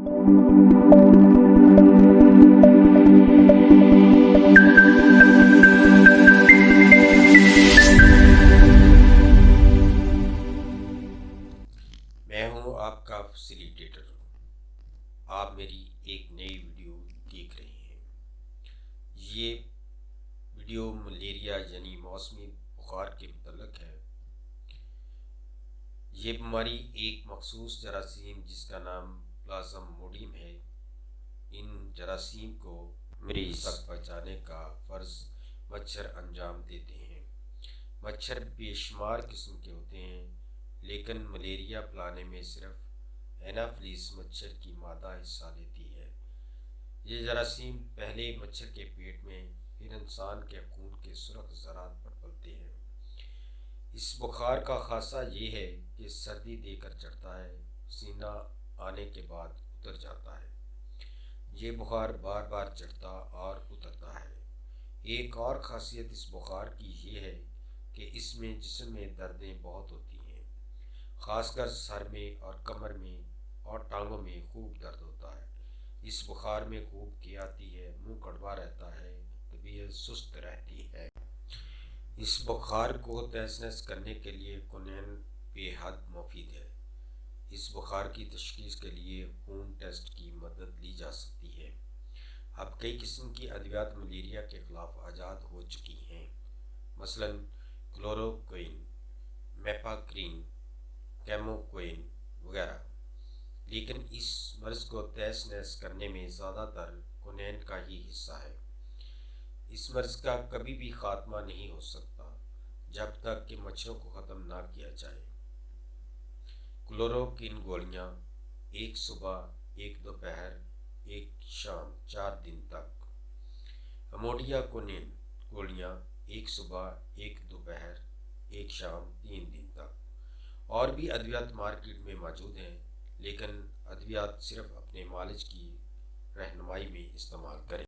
میں ہوں آپ کا فیسیلیٹیٹر۔ آپ میری ایک نئی ویڈیو دیکھ رہے ہیں۔ یہ ویڈیو ملیریا یعنی موسمی بخار کے متعلق ہے۔ یہ بیماری ایک مخصوص جراثیم جس کا نام پلازموڈیم ہے، ان جراثیم کو مریض تک پہنچانے کا فرض مچھر انجام دیتے ہیں۔ مچھر بے شمار قسم کے ہوتے ہیں، لیکن ملیریا پھیلانے میں صرف اینافیلس مچھر کی مادہ حصہ لیتی ہے۔ یہ جراثیم پہلے مچھر کے پیٹ میں، پھر انسان کے خون کے سرخ ذرات پر پلتے ہیں۔ اس بخار کا خاصہ یہ ہے کہ سردی دے کر چڑھتا ہے، پسینہ آنے کے بعد اتر جاتا ہے۔ یہ بخار بار بار چڑھتا اور اترتا ہے۔ ایک اور خاصیت اس بخار کی یہ ہے کہ اس میں جسم میں دردیں بہت ہوتی ہیں، خاص کر سر میں اور کمر میں اور ٹانگوں میں خوب درد ہوتا ہے۔ اس بخار میں خوب کی آتی ہے، منہ کڑوا رہتا ہے، طبیعت سست رہتی ہے۔ اس بخار کو تہس نہس کرنے کے لیے کونین بے حد مفید ہے۔ اس بخار کی تشخیص کے لیے خون ٹیسٹ کی مدد لی جا سکتی ہے۔ اب کئی قسم کی ادویات ملیریا کے خلاف ایجاد ہو چکی ہیں، مثلاً کلوروکوئین، میپاکرین، کیموکوئین وغیرہ، لیکن اس مرض کو تہس نہس کرنے میں زیادہ تر کونین کا ہی حصہ ہے۔ اس مرض کا کبھی بھی خاتمہ نہیں ہو سکتا جب تک کہ مچھروں کو ختم نہ کیا جائے۔ کلوروکوئین گولیاں ایک صبح، ایک دوپہر، ایک شام 4 دن تک۔ اموڈیا کونین گولیاں ایک صبح، ایک دوپہر، ایک شام 3 دن تک۔ اور بھی ادویات مارکیٹ میں موجود ہیں، لیکن ادویات صرف اپنے معالج کی رہنمائی میں استعمال کریں۔